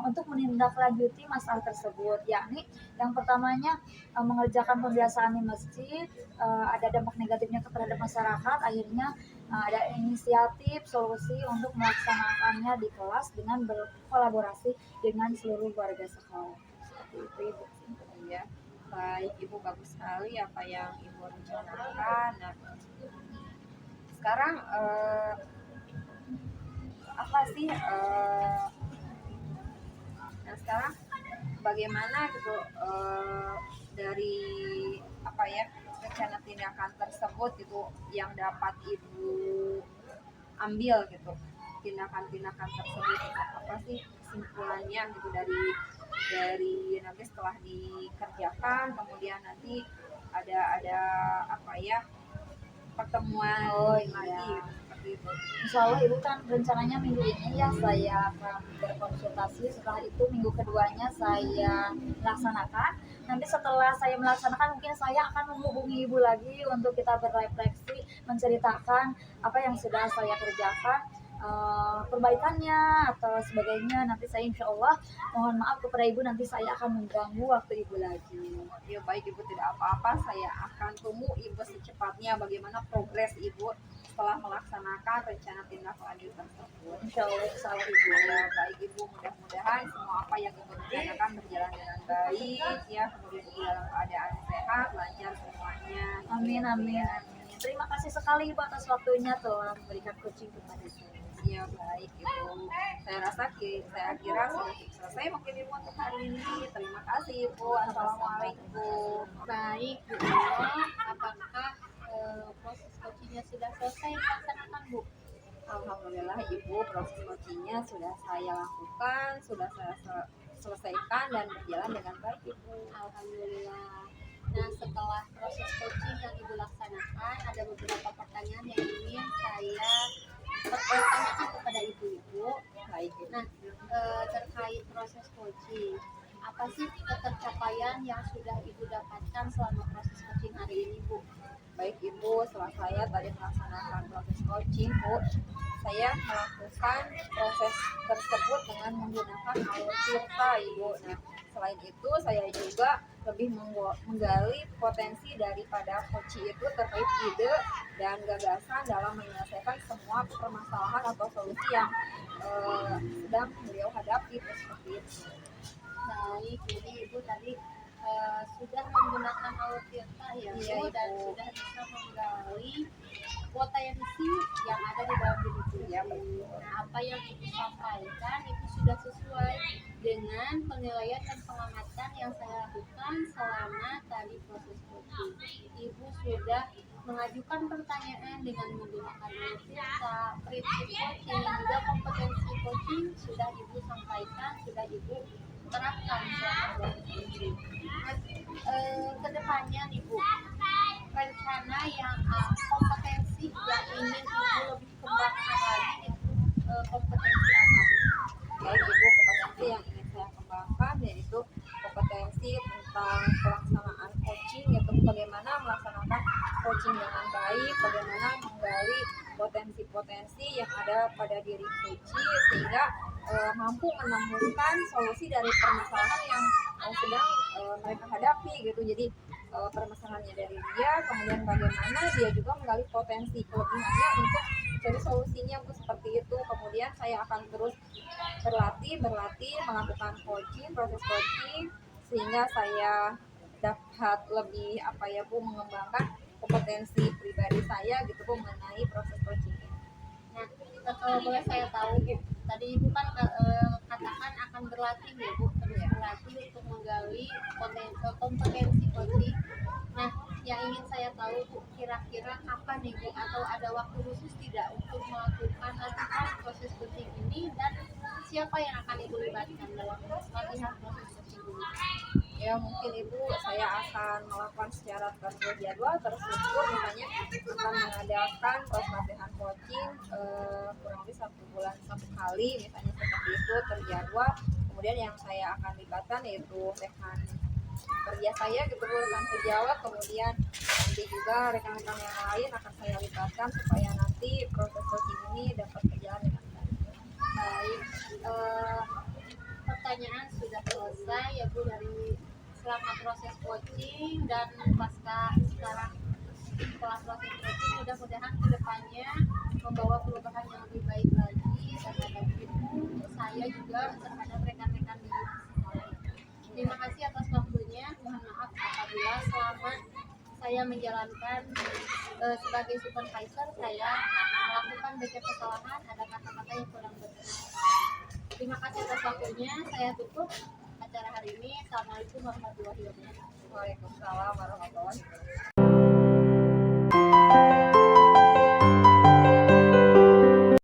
untuk menindaklanjuti masalah tersebut, yakni yang pertamanya mengerjakan pembiasaan di masjid, ada dampak negatifnya terhadap masyarakat, akhirnya ada inisiatif solusi untuk melaksanakannya di kelas dengan berkolaborasi dengan seluruh warga sekolah. Seperti itu Ibu. Iya, baik Ibu, bagus sekali apa yang Ibu rencanakan. Nah, sekarang apa sih nah sekarang bagaimana gitu dari apa ya rencana tindakan tersebut gitu yang dapat Ibu ambil gitu, tindakan-tindakan tersebut apa sih kesimpulannya gitu dari nanti setelah dikerjakan kemudian nanti ada apa ya pertemuan lagi gitu, seperti itu. Insya Allah Ibu kan rencananya minggu ini ya saya akan berkonsultasi, setelah itu minggu keduanya saya laksanakan. Nanti setelah saya melaksanakan mungkin saya akan menghubungi Ibu lagi untuk kita berrefleksi, menceritakan apa yang sudah saya kerjakan, perbaikannya atau sebagainya. Nanti saya insya Allah mohon maaf kepada Ibu, nanti saya akan mengganggu waktu Ibu lagi. Ya baik Ibu, tidak apa-apa, saya akan tunggu Ibu secepatnya bagaimana progres Ibu setelah melaksanakan rencana tindak lanjut tersebut. Insya Allah salah Ibu. Ya baik Ibu, mudah-mudahan semua apa yang Ibu rencanakan berjalan dengan baik ya, kemudian Ibu dalam keadaan sehat, lancar semuanya. Amin amin. Terima kasih sekali Ibu atas waktunya telah memberikan coaching kepada saya. Ya baik Ibu, saya rasa saya kira sudah selesai mungkin Ibu untuk hari ini. Terima kasih Ibu. Assalamualaikum. Baik Bu, apakah proses coachingnya sudah selesai dilaksanakan Bu? Alhamdulillah Ibu, proses coachingnya sudah saya lakukan, sudah saya selesaikan dan berjalan dengan baik Ibu. Alhamdulillah. Nah, setelah proses coaching yang Ibu laksanakan, ada beberapa pertanyaan yang ingin saya pertanyakan kepada Ibu. Baik Ibu. Nah, terkait proses coaching, apa sih pencapaian yang sudah Ibu dapatkan selama proses coaching hari ini, Bu? Baik Ibu, setelah saya tadi melaksanakan proses coaching Bu, saya melakukan proses tersebut dengan menggunakan alur tirta Ibu. Nah, selain itu saya juga lebih menggali potensi daripada coach itu terkait ide dan gagasan dalam menyelesaikan semua permasalahan atau solusi yang sedang beliau hadapi seperti itu. Baik, jadi Ibu tadi sudah menggunakan alur tirta ya Bu, Iya, dan Ibu. sudah bisa menggali potensi yang ada di dalam diri Ibu. Iya, betul. Nah, apa yang Ibu sampaikan itu sudah sesuai dengan penilaian dan pengamatan yang saya lakukan selama tadi proses coaching. Ibu sudah mengajukan pertanyaan dengan menggunakan alur tirta, prinsip coaching, juga kompetensi coaching sudah Ibu sampaikan, sudah Ibu terapkan selama proses coaching. Nah, kedepannya nih Bu, rencana yang kompetensi yang ingin Ibu lebih kembangkan lagi itu kompetensi apa? Baik Ibu, kompetensi yang ingin saya kembangkan yaitu kompetensi tentang pelaksanaan coaching, yaitu bagaimana melaksanakan coaching dengan baik, bagaimana menggali potensi-potensi yang ada pada diri coachee sehingga mampu menemukan solusi dari permasalahan yang sedang mereka hadapi gitu. Jadi permasalahannya dari dia, kemudian bagaimana dia juga menggali potensi kelebihannya untuk cari solusinya Bu, seperti itu. Kemudian saya akan terus berlatih melakukan coaching, proses coaching sehingga saya dapat lebih mengembangkan kompetensi pribadi saya gitu Bu mengenai proses coaching. Nah, kalau boleh saya tahu Bu, tadi Ibu kan katakan akan berlatih ya Bu, terus berlatih untuk menggali kompetensi coaching. Nah, yang ingin saya tahu Bu, kira-kira kapan nih Bu, atau ada waktu khusus tidak untuk melakukan latihan proses coaching ini, dan siapa yang akan Ibu libatkan dalam latihan proses coaching ini? Ya mungkin Ibu saya akan melakukan secara terjadwal, terstruktur, misalnya akan mengadakan latihan coaching kurang lebih 1 bulan 1 kali, misalnya seperti itu terjadwal. Kemudian yang saya akan libatkan yaitu rekan kerja saya gitu Bu, rekan sejawat, kemudian nanti juga rekan-rekan yang lain akan saya libatkan supaya nanti proses coaching ini dapat berjalan dengan baik. Baik, pertanyaan sudah selesai ya Bu, dari selama proses coaching dan pasca sekarang setelah proses coaching, mudah-mudahan kedepannya membawa perubahan yang lebih baik lagi terhadap Ibu, saya juga terhadap rekan-rekan di sekolah. Terima kasih atas waktunya. Mohon maaf apabila selama saya menjalankan sebagai supervisor saya melakukan banyak kesalahan, ada kata-kata yang kurang berkenan. Terima kasih atas waktunya. Saya tutup acara hari ini. Assalamualaikum warahmatullahi wabarakatuh. Waalaikumsalam warahmatullahi wabarakatuh.